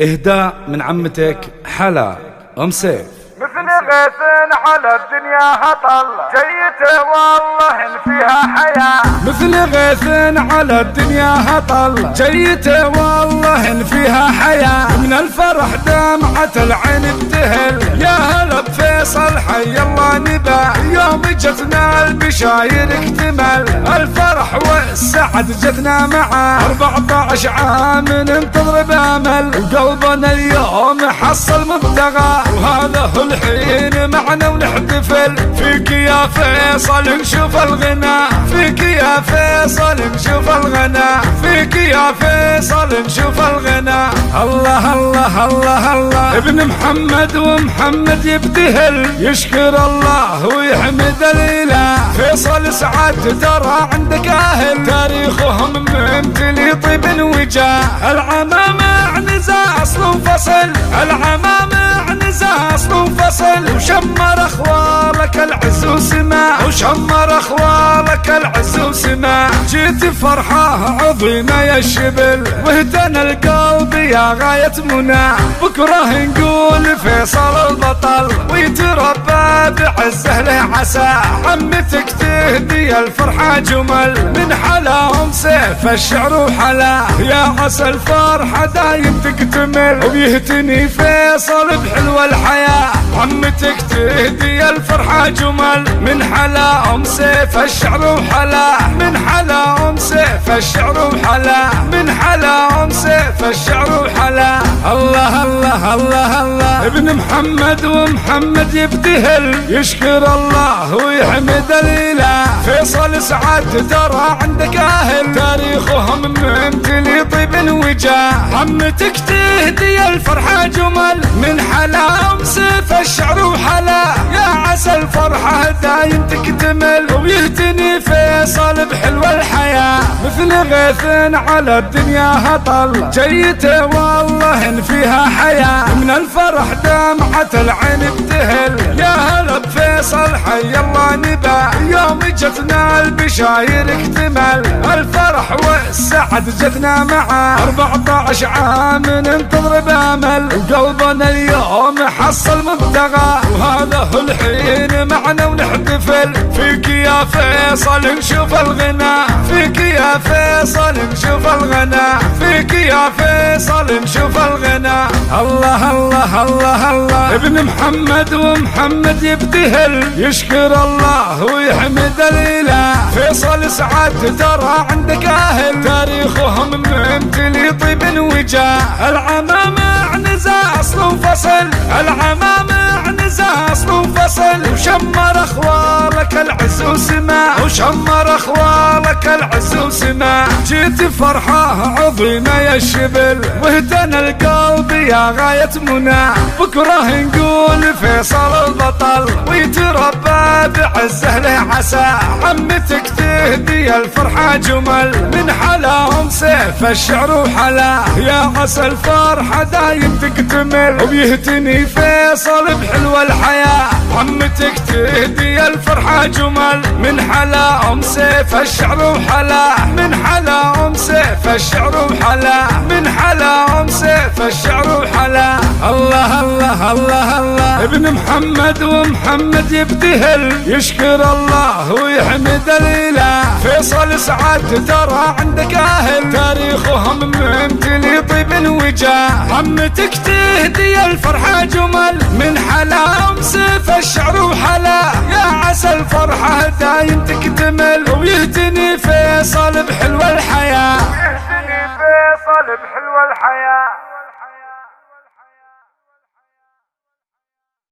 إهداء من عمتك حلا أم سيف. مثل غيث على الدنيا هطل جيته والله إن فيها حياة. مثل غيث على الدنيا هطل جيته والله إن فيها حياة. من الفرح دمعة العين ابتهل يا هلا بفيصل حي الله نبا. يوم جتنا البشاير اكتمل الفرح والسعد جتنا معه. 14 عام ننتظر بامل وقلبنا اليوم حصل مبتغى. وهذا هو الحين معنا ونحتفل فيك يا فيصل نشوف الغنى. فيك يا فيصل نشوف الغنى. فيك يا فيصل نشوف الغنى. الله الله الله الله ابن محمد ومحمد يبتهل يشكر الله ويحمد الاله. فيصل سعد ترى عندك اهل تاريخهم ممتلي طيب وجاه. العمامة عنزة اصل وفصل. العمامة عنزة اصل وفصل. وشمر اخوالك العز وسماء. وشمر اخوالك العز وسماء. جيت فرحة عظيمة يا الشبل واهتنى القلب يا غاية منى. بكره نقول فيصل البطل ويتربى بعزه له عسى. عمتك تهدي الفرحة جمل من حلاهم سيف الشعر وحلا. يا عسى الفرحة دايم تكتمل ويهتني فيصل بحلوى الحياة. عمتك تهدي الفرحة جمل من حلاهم سيف الشعر وحلا. من حلاهم سيف الشعر وحلا. من حلاهم سيف الشعر وحلا. الله الله الله الله ابن محمد ومحمد يبتهل يشكر الله ويحمد الاله. فيصل سعد ترى عندك اهل تاريخهم ممتلي طيب وجاه. عمتك تهدي الفرحة جمل من حلاهم سيف الشعر وحلا. يا عسى الفرحة دايم تكتمل ويهتني فيصل بحلوى الحياة. مثل غيث على الدنيا هطل جيته والله إن فيها حياة. من الفرح دمعة العين ابتهل يا هلا بفيصل حي الله نبا. يوم جتنا البشاير اكتمل الفرح والسعد جتنا معه. 14 عام ننتظر بامل وقلبنا اليوم حصل مبتغى. وهذا هو الحين معنا ونحتفل فيك يا فيصل نشوف الغنى. فيك يا فيصل نشوف الغنى. فيك يا فيصل نشوف الغنى. الله الله الله الله ابن محمد ومحمد يبتهل يشكر الله ويحمد الاله. فيصل سعد ترى عندك اهل تاريخهم ممتلي طيب وجاه. العمامة عنزة اصل وفصل. العمامة عنزة اصل وفصل. وشمر اخوالك العز وسماء. وشمر اخوالك العز وسماء. جيت فرحة عظيمة يا الشبل واهتنى القلب يا غاية منى. بكره نقول فيصل البطل ويتربى بعزه له عسى. عمتك تهدي الفرحة جمل من حلاهم سيف الشعر وحلا. يا عسى الفرحة دايم تكتمل وبيهتني فيصل بحلوى الحياة. عمتك تهدي الفرحة جمل من حلاهم سيف الشعر وحلا. من حلاهم سيف الشعر وحلا. من حلاهم سيف الشعر وحلا. الله الله الله الله ابن محمد ومحمد يبتهل يشكر الله ويحمد الاله. فيصل سعد ترى عندك اهل تاريخهم ممتلي طيب وجاه. عمتك تهدي الفرحة جمل من حلاهم سيف الشعر وحلا. يا عسى الفرحة دايم تكتمل ويهتني فيصل بحلوى الحياة. يهتني فيصل بحلوى الحياة.